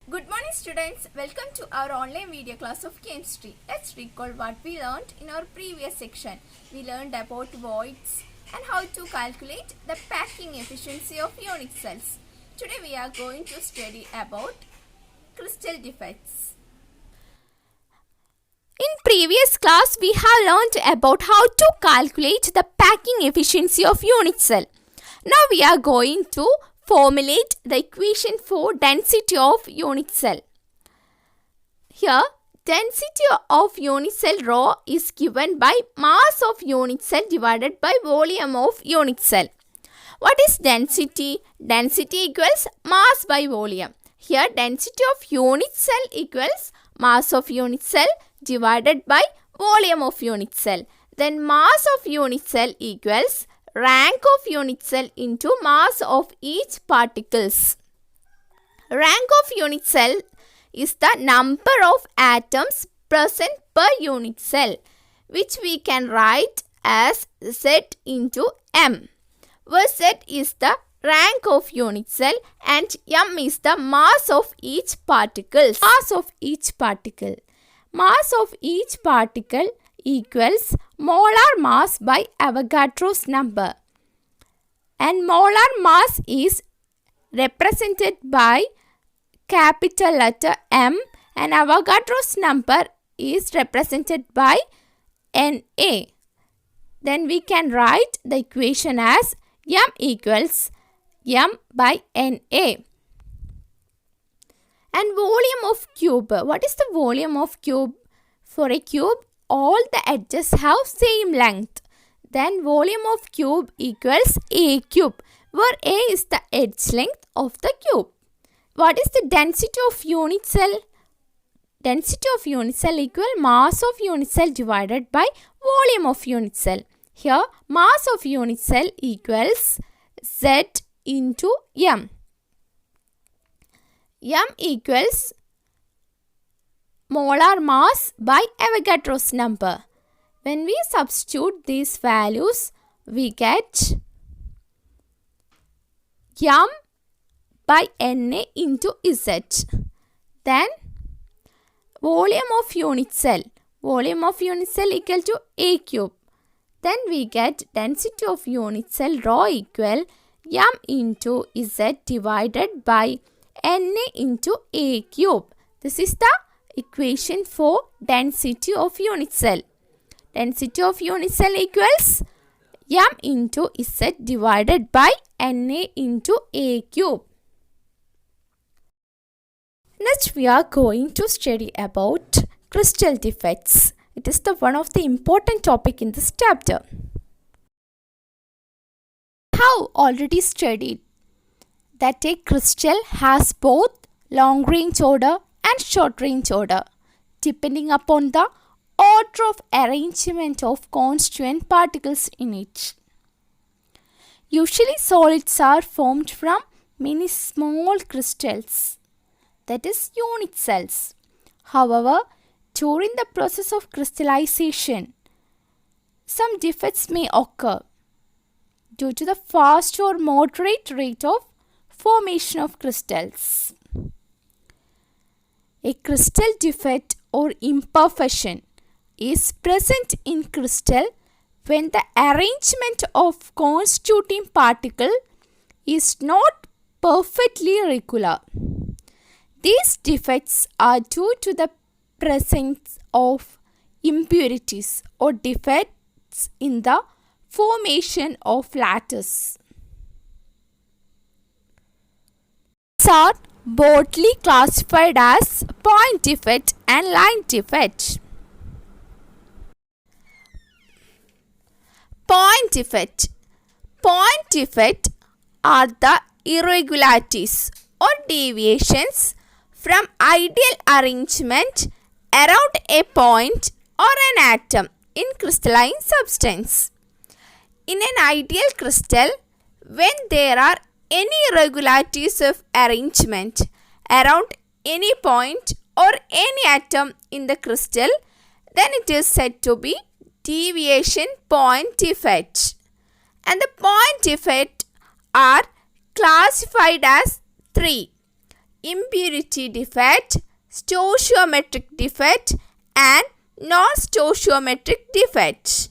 Good morning students, welcome to our online video class of chemistry. Let's recall what we learned in our previous section. We learned about voids and how to calculate the packing efficiency of unit cells. Today we are going to study about crystal defects. In previous class we have learned about how to calculate the packing efficiency of unit cell. Now we are going to formulate the equation for density of unit cell. Here, density of unit cell rho is given by mass of unit cell divided by volume of unit cell. What is density? Density equals mass by volume. Here, density of unit cell equals mass of unit cell divided by volume of unit cell. Then mass of unit cell equals rank of unit cell into mass of each particles. Rank of unit cell is the number of atoms present per unit cell, which we can write as Z into M, where Z is the rank of unit cell and M is the mass of each particle. Mass of each particle. Mass of each particle equals molar mass by Avogadro's number, and molar mass is represented by capital letter M and Avogadro's number is represented by Na. Then we can write the equation as M equals M by Na. And volume of cube. What is the volume of cube? For a cube, all the edges have same length. Then volume of cube equals A cube, where A is the edge length of the cube. What is the density of unit cell? Density of unit cell equal mass of unit cell divided by volume of unit cell. Here, mass of unit cell equals Z into M. M equals molar mass by Avogadro's number. When we substitute these values, we get M by Na into Z. Then volume of unit cell. Volume of unit cell equal to A cube. Then we get density of unit cell rho equal M into Z divided by Na into A cube. This is the equation for density of unit cell. Density of unit cell equals M into Z divided by Na into A cube. Next we are going to study about crystal defects. It is one of the important topic in this chapter. We have already studied that a crystal has both long range order and short range order depending upon the order of arrangement of constituent particles in it. Usually solids are formed from many small crystals, that is unit cells. However, during the process of crystallization, some defects may occur due to the fast or moderate rate of formation of crystals. A crystal defect or imperfection is present in crystal when the arrangement of constituting particle is not perfectly regular. These defects are due to the presence of impurities or defects in the formation of lattice. These are broadly classified as point defect and line defect. Point defect. Point defect are the irregularities or deviations from ideal arrangement around a point or an atom in crystalline substance. In an ideal crystal, when there are any irregularities of arrangement around any point or any atom in the crystal, then it is said to be deviation point defect. And the point defect are classified as 3. impurity defect, stoichiometric defect, and non-stoichiometric defect.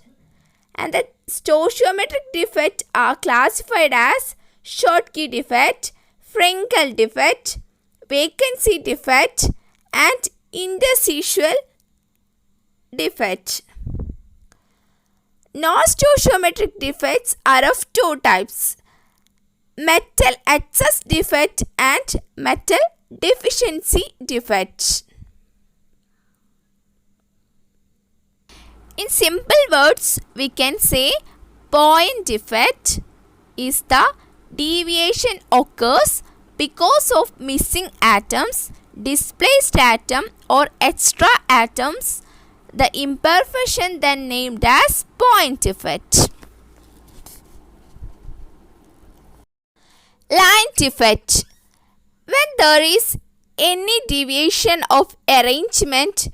And the stoichiometric defects are classified as Schottky defect, Frankl defect, vacancy defect, and interstitial defect. Non-stoichiometric defects are of two types: metal excess defect and metal deficiency defect. In simple words, we can say point defect is the deviation occurs because of missing atoms, displaced atom, or extra atoms. The imperfection then named as point defect. Line defect. When there is any deviation of arrangement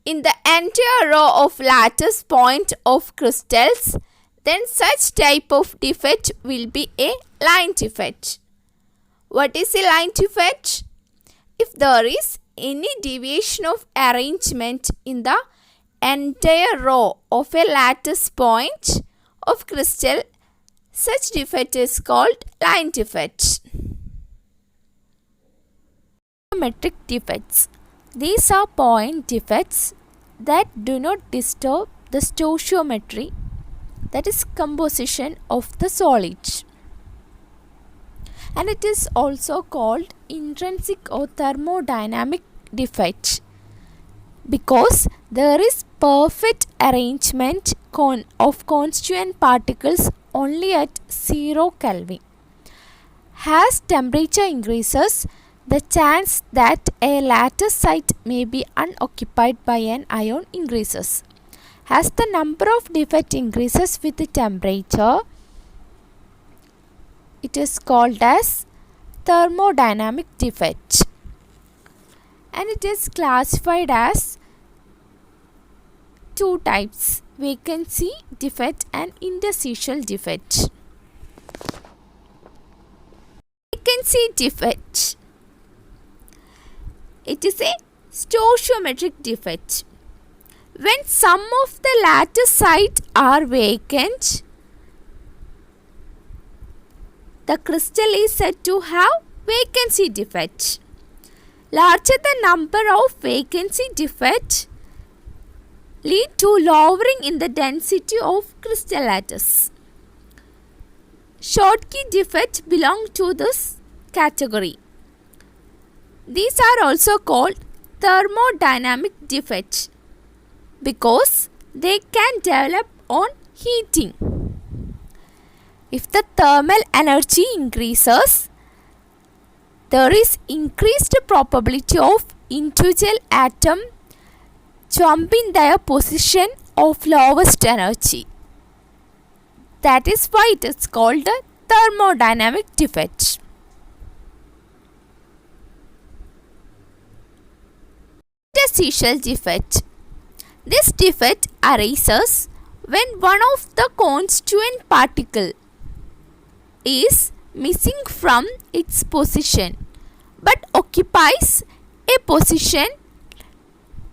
in the entire row of lattice point of crystals, then such type of defect will be a line defect. What is a line defect? If there is any deviation of arrangement in the entire row of a lattice point of crystal, such defect is called line defect. Geometric defects. These are point defects that do not disturb the stoichiometry, that is composition of the solid. And it is also called intrinsic or thermodynamic defect because there is perfect arrangement of constituent particles only at 0 Kelvin. As temperature increases, the chance that a lattice site may be unoccupied by an ion increases. As the number of defects increases with the temperature, it is called as thermodynamic defect. And it is classified as two types: vacancy defect and interstitial defect. Vacancy defect. It is a stoichiometric defect. When some of the lattice sites are vacant, the crystal is said to have vacancy defect. Larger the number of vacancy defects lead to lowering in the density of crystal lattice. Schottky defect belong to this category. These are also called thermodynamic defects because they can develop on heating. If the thermal energy increases, there is increased probability of individual atom jumping their position of lowest energy. That is why it is called a thermodynamic defect. Interstitial defect. This defect arises when one of the constituent particle is missing from its position but occupies a position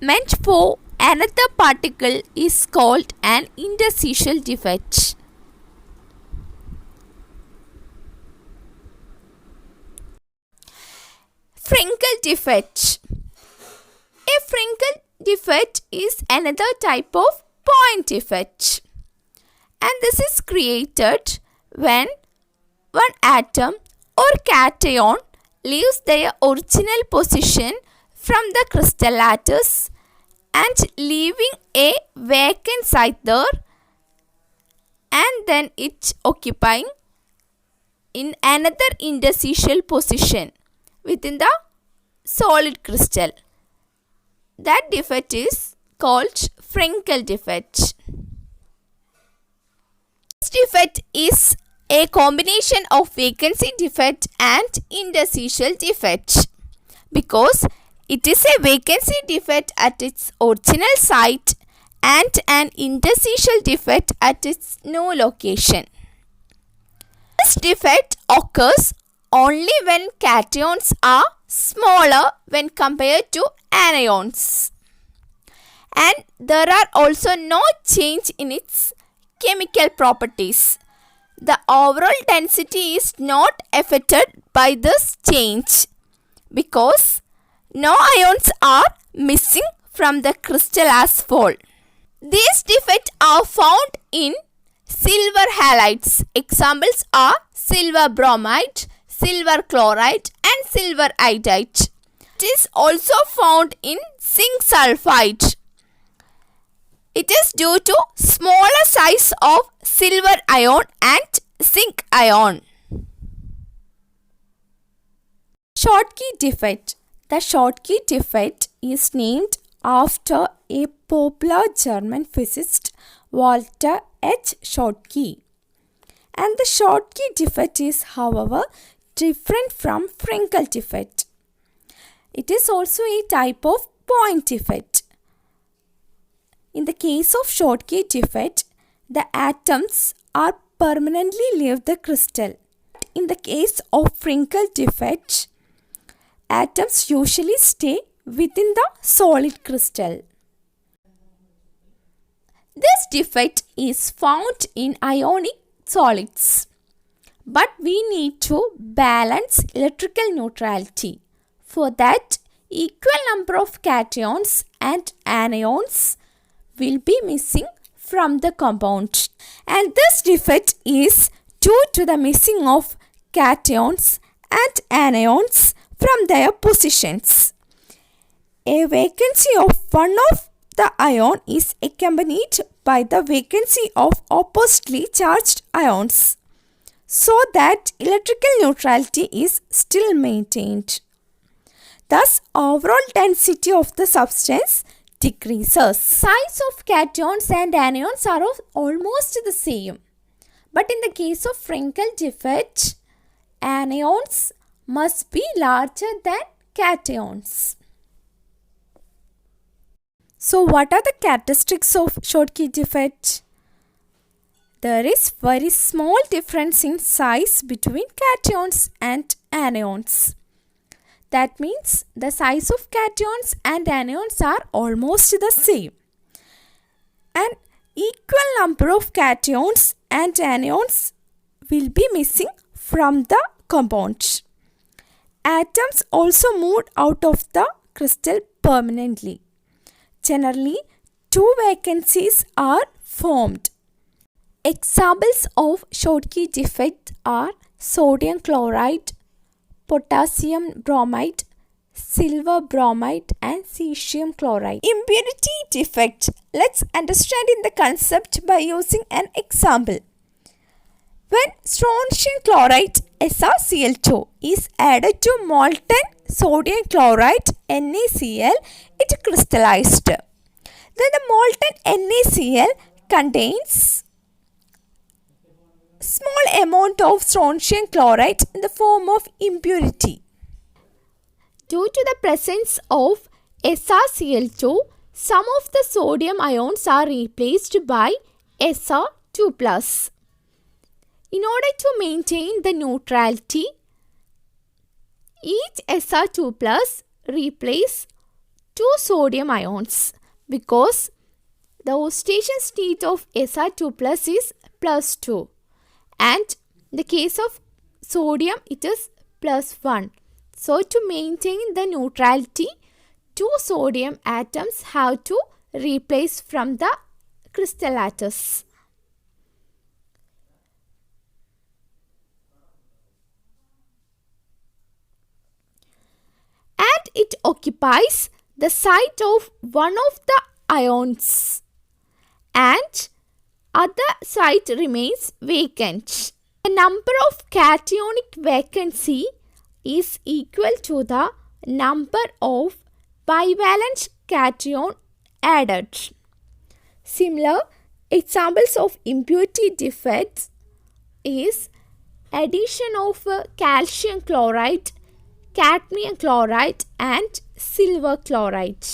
meant for another particle is called an interstitial defect. Frankl defect. A Frankl defect is another type of point defect, and this is created when one atom or cation leaves their original position from the crystal lattice and leaving a vacant site there, and then it occupying in another interstitial position within the solid crystal. That defect is called Frankl defect. This defect is a combination of vacancy defect and interstitial defect because it is a vacancy defect at its original site and an interstitial defect at its new location. This defect occurs only when cations are smaller when compared to anions. And there are also no change in its chemical properties. The overall density is not affected by this change because no ions are missing from the crystal as whole. These defects are found in silver halides. Examples are silver bromide, silver chloride and silver iodide. It is also found in zinc sulfide. It is due to smaller size of silver ion and zinc ion. Schottky defect. The Schottky defect is named after a popular German physicist, Walter H. Schottky. And the Schottky defect is, however, different from Frankl defect. It is also a type of point defect. In the case of Schottky defect, the atoms are permanently leave the crystal. In the case of Frankl defect, atoms usually stay within the solid crystal. This defect is found in ionic solids. But we need to balance electrical neutrality. For that, equal number of cations and anions will be missing from the compound. And this defect is due to the missing of cations and anions from their positions. A vacancy of one of the ion is accompanied by the vacancy of oppositely charged ions, so that electrical neutrality is still maintained. Thus, overall density of the substance decreases. Size of cations and anions are almost the same. But in the case of Frankl defect, anions must be larger than cations. So what are the characteristics of Schottky defect? There is very small difference in size between cations and anions. That means the size of cations and anions are almost the same. An equal number of cations and anions will be missing from the compound. Atoms also move out of the crystal permanently. Generally, two vacancies are formed. Examples of Schottky defect are sodium chloride, potassium bromide, silver bromide and cesium chloride. Impurity defect. Let's understand in the concept by using an example. When strontium chloride SaCl2 is added to molten sodium chloride NaCl, it crystallized. Then the molten NaCl contains small amount of strontium chloride in the form of impurity. Due to the presence of SaCl2, some of the sodium ions are replaced by Sa2+. In order to maintain the neutrality, each Sa2+ replaces 2 sodium ions because the oxidation state of Sa2+ is +2 and in the case of sodium it is +1. So to maintain the neutrality, 2 sodium atoms have to replace from the crystal lattice. And it occupies the site of one of the ions and other site remains vacant. The number of cationic vacancy is equal to the number of bivalent cation added. Similar examples of impurity defects is addition of calcium chloride, cadmium chloride and silver chloride.